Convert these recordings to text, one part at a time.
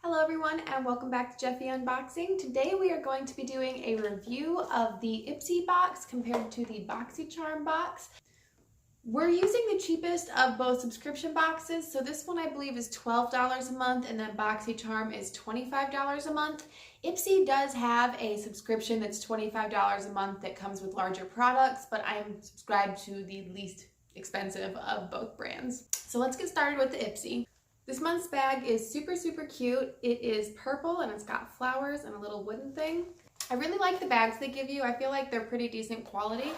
Hello everyone and welcome back to Jeffy Unboxing. Today we are going to be doing a review of the Ipsy box compared to the Boxycharm box. We're using the cheapest of both subscription boxes, so this one I believe is $12 a month and then Boxycharm is $25 a month. Ipsy does have a subscription that's $25 a month that comes with larger products, but I'm subscribed to the least expensive of both brands. So let's get started with the Ipsy. This month's bag is super cute. It is purple and it's got flowers and a little wooden thing. I really like the bags they give you. I feel like they're pretty decent quality.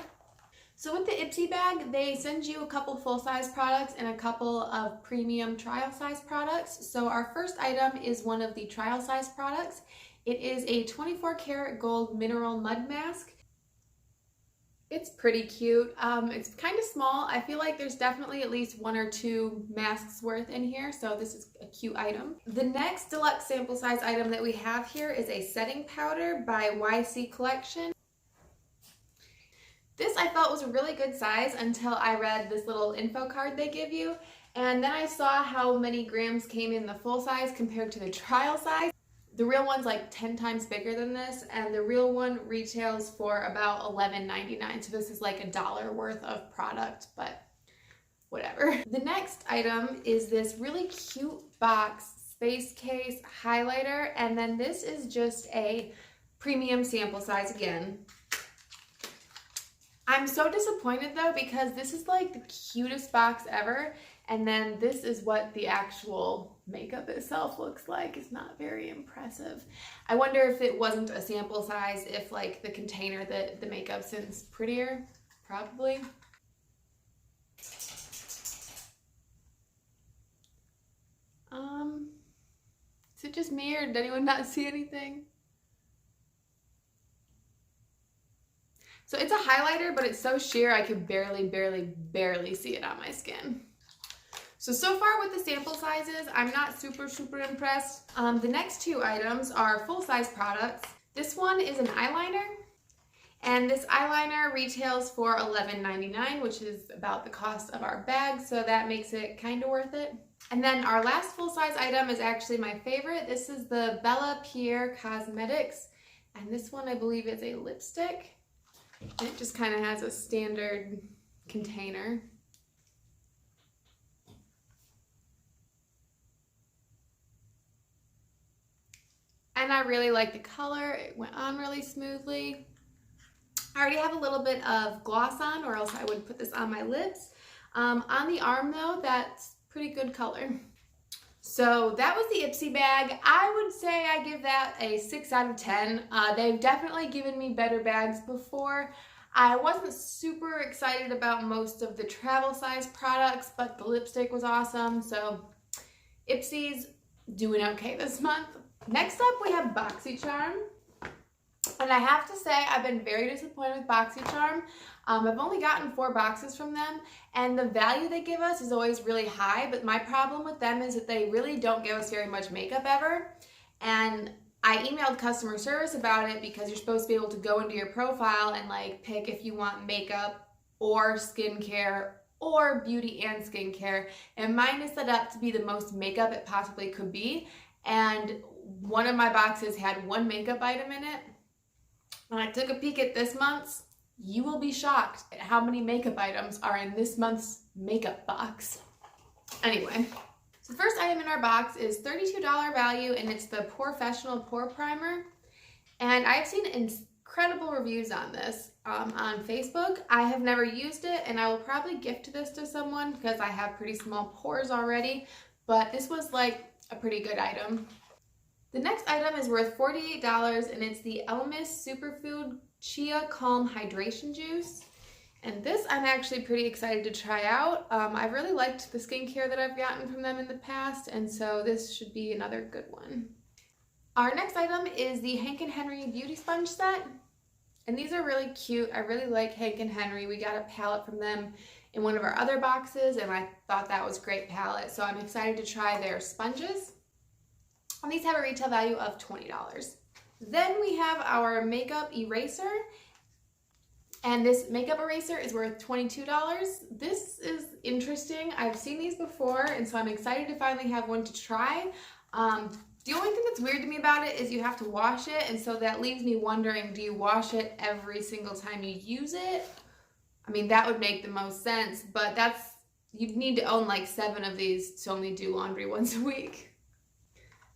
So with the Ipsy bag, they send you a couple full-size products and a couple of premium trial-size products. So our first item is one of the trial-size products. It is a 24 karat gold mineral mud mask. It's pretty cute. It's kind of small. I feel like there's definitely at least one or two masks worth in here, so this is a cute item. The next deluxe sample size item that we have here is a setting powder by YC Collection. This I felt was a really good size until I read this little info card they give you, and then I saw how many grams came in the full size compared to the trial size. The real one's like 10 times bigger than this, and the real one retails for about $11.99. So this is like $1 worth of product, but whatever. The next item is this really cute box space case highlighter, and then this is just a premium sample size again. I'm so disappointed though because this is like the cutest box ever, and then this is what the actual makeup itself looks like. It's not very impressive. I wonder if it wasn't a sample size, if like the container that the makeup's in is prettier. Probably. Is it just me or did anyone not see anything? So it's a highlighter, but it's so sheer I could barely see it on my skin. So far with the sample sizes, I'm not super impressed. The next two items are full-size products. This one is an eyeliner, and this eyeliner retails for $11.99, which is about the cost of our bag, so that makes it kind of worth it. And then our last full-size item is actually my favorite. This is the Bella Pierre Cosmetics, and this one I believe is a lipstick. And it just kind of has a standard container. And I really like the color. It went on really smoothly. I already have a little bit of gloss on, or else I would put this on my lips. On the arm though, that's pretty good color. So that was the Ipsy bag. I would say I give that a 6 out of 10. They've definitely given me better bags before. I wasn't super excited about most of the travel size products, but the lipstick was awesome. So Ipsy's doing okay this month. Next up we have Boxycharm, and I have to say I've been very disappointed with Boxycharm. I've only gotten 4 boxes from them, and the value they give us is always really high, but my problem with them is that they really don't give us very much makeup ever. And I emailed customer service about it because you're supposed to be able to go into your profile and like pick if you want makeup or skincare or beauty and skincare, and mine is set up to be the most makeup it possibly could be, and one of my boxes had 1 makeup item in it. When I took a peek at this month's, you will be shocked at how many makeup items are in this month's makeup box. Anyway, so the first item in our box is $32 value, and it's the Professional Pore Primer. And I've seen incredible reviews on this on Facebook. I have never used it, and I will probably gift this to someone because I have pretty small pores already, but this was like a pretty good item. The next item is worth $48, and it's the Elmis Superfood Chia Calm Hydration Juice. And this I'm actually pretty excited to try out. I've really liked the skincare that I've gotten from them in the past, and so this should be another good one. Our next item is the Hank & Henry Beauty Sponge Set. And these are really cute. I really like Hank & Henry. We got a palette from them in one of our other boxes, and I thought that was a great palette. So I'm excited to try their sponges. And these have a retail value of $20. Then we have our makeup eraser, and this makeup eraser is worth $22. This is interesting. I've seen these before, and so I'm excited to finally have one to try. The only thing that's weird to me about it is you have to wash it, and so that leaves me wondering, do you wash it every single time you use it? I mean, that would make the most sense, but you'd need to own like 7 of these to only do laundry once a week.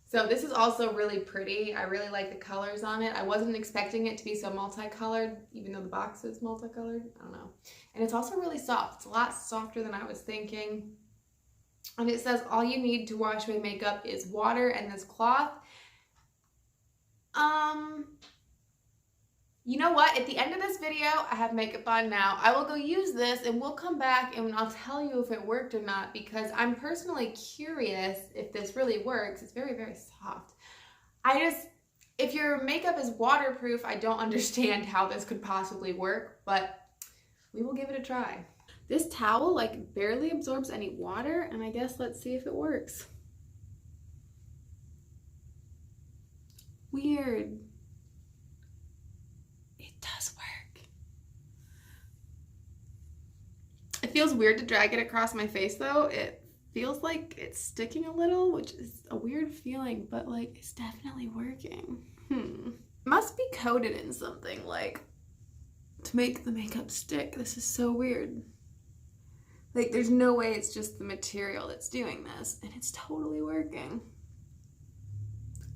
So this is also really pretty. I really like the colors on it. I wasn't expecting it to be so multicolored, even though the box is multicolored. I don't know. And it's also really soft. It's a lot softer than I was thinking. And it says all you need to wash away makeup is water and this cloth. You know what? At the end of this video, I have makeup on now. I will go use this and we'll come back and I'll tell you if it worked or not, because I'm personally curious if this really works. It's very, very soft. If your makeup is waterproof, I don't understand how this could possibly work, but we will give it a try. This towel like barely absorbs any water, and I guess let's see if it works. Weird. It does work. It feels weird to drag it across my face though. It feels like it's sticking a little, which is a weird feeling, but like it's definitely working. It must be coated in something like to make the makeup stick. This is so weird. Like there's no way it's just the material that's doing this, and it's totally working.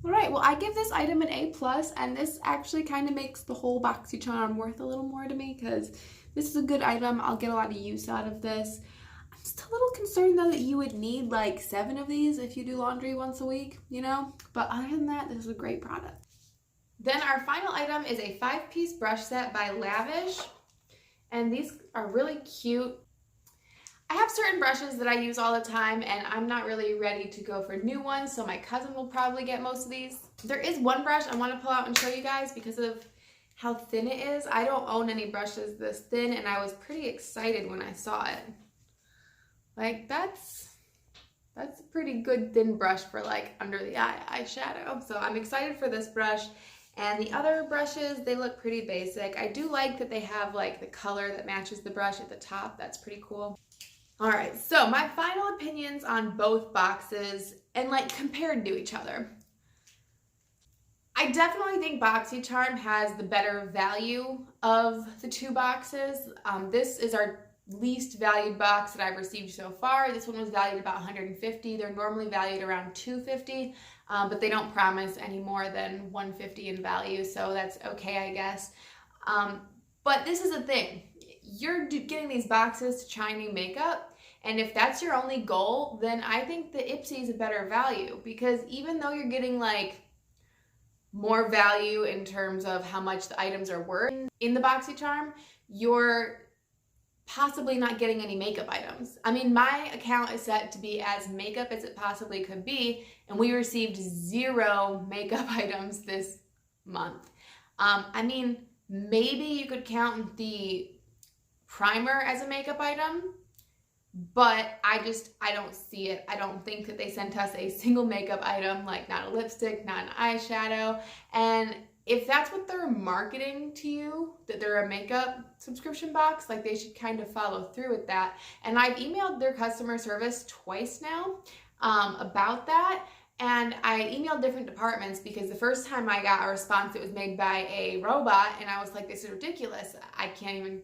All right, well I give this item an A+, and this actually kind of makes the whole Boxycharm worth a little more to me because this is a good item. I'll get a lot of use out of this. I'm just a little concerned though that you would need like 7 of these if you do laundry once a week, you know? But other than that, this is a great product. Then our final item is a 5-piece brush set by Lavish, and these are really cute. I have certain brushes that I use all the time, and I'm not really ready to go for new ones, so my cousin will probably get most of these. There is one brush I want to pull out and show you guys because of how thin it is. I don't own any brushes this thin, and I was pretty excited when I saw it. Like, that's a pretty good thin brush for like under the eyeshadow. So I'm excited for this brush. And the other brushes, they look pretty basic. I do like that they have like the color that matches the brush at the top. That's pretty cool. All right, so my final opinions on both boxes and like compared to each other. I definitely think Boxycharm has the better value of the 2 boxes. This is our least valued box that I've received so far. This one was valued about $150. They're normally valued around $250, but they don't promise any more than $150 in value, so that's okay, I guess. But this is the thing. You're getting these boxes to try new makeup, and if that's your only goal, then I think the Ipsy is a better value, because even though you're getting like more value in terms of how much the items are worth in the Boxycharm, you're possibly not getting any makeup items. I mean, my account is set to be as makeup as it possibly could be, and we received 0 makeup items this month. I mean, maybe you could count the primer as a makeup item, but I don't see it. I don't think that they sent us a single makeup item, like not a lipstick, not an eyeshadow. And if that's what they're marketing to you, that they're a makeup subscription box, like they should kind of follow through with that. And I've emailed their customer service twice now about that. And I emailed different departments because the first time I got a response, it was made by a robot, and I was like, this is ridiculous. I can't even,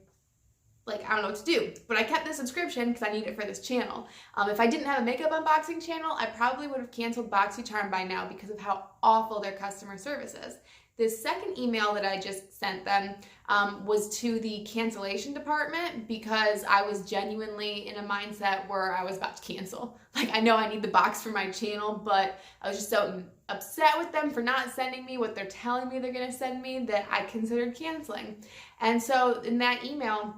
like, I don't know what to do. But I kept the subscription because I need it for this channel. If I didn't have a makeup unboxing channel, I probably would have canceled Boxycharm by now because of how awful their customer service is. This second email that I just sent them was to the cancellation department because I was genuinely in a mindset where I was about to cancel. Like, I know I need the box for my channel, but I was just so upset with them for not sending me what they're telling me they're gonna send me that I considered canceling. And so in that email,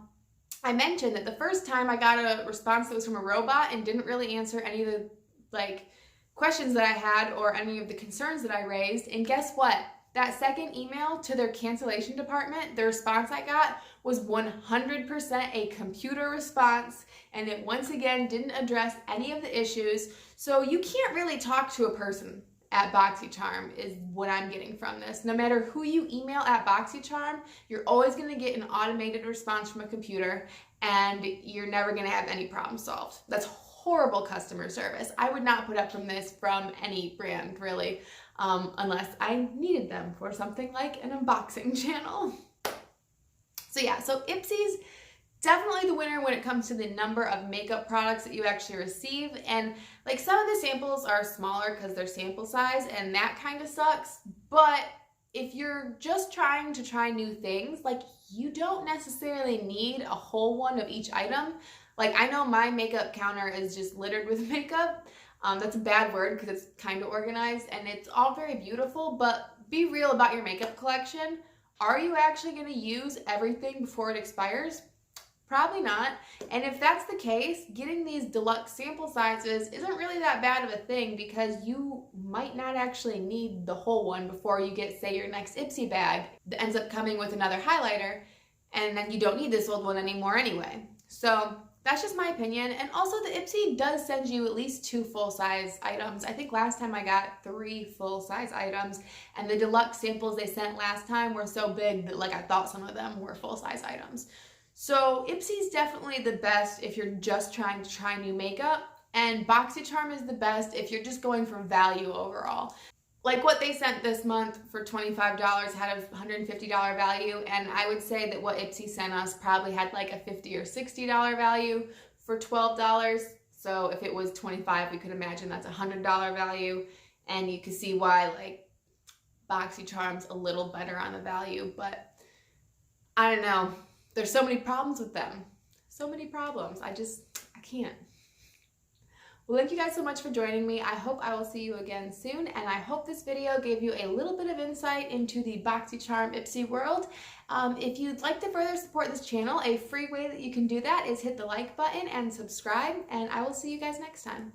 I mentioned that the first time I got a response that was from a robot and didn't really answer any of the like questions that I had or any of the concerns that I raised. And guess what? That second email to their cancellation department, the response I got was 100% a computer response, and it once again didn't address any of the issues. So you can't really talk to a person at Boxycharm is what I'm getting from this. No matter who you email at Boxycharm, you're always going to get an automated response from a computer, and you're never going to have any problem solved. That's horrible customer service. I would not put up from this from any brand, really, unless I needed them for something like an unboxing channel. So yeah, so Ipsy's definitely the winner when it comes to the number of makeup products that you actually receive. And like some of the samples are smaller because they're sample size, and that kind of sucks. But if you're just trying to try new things, like you don't necessarily need a whole one of each item. Like I know my makeup counter is just littered with makeup. That's a bad word because it's kind of organized and it's all very beautiful, but be real about your makeup collection. Are you actually going to use everything before it expires? Probably not. And if that's the case, getting these deluxe sample sizes isn't really that bad of a thing because you might not actually need the whole one before you get, say, your next Ipsy bag that ends up coming with another highlighter, and then you don't need this old one anymore anyway. So that's just my opinion. And also the Ipsy does send you at least 2 full-size items. I think last time I got 3 full-size items, and the deluxe samples they sent last time were so big that like I thought some of them were full-size items. So Ipsy's definitely the best if you're just trying to try new makeup, and Boxycharm is the best if you're just going for value overall. Like what they sent this month for $25 had a $150 value, and I would say that what Ipsy sent us probably had like a $50 or $60 value for $12. So if it was $25, we could imagine that's a $100 value, and you can see why like Boxycharm's a little better on the value, but I don't know. There's so many problems with them. So many problems. I can't. Well, thank you guys so much for joining me. I hope I will see you again soon, and I hope this video gave you a little bit of insight into the Boxycharm Ipsy world. If you'd like to further support this channel, a free way that you can do that is hit the like button and subscribe, and I will see you guys next time.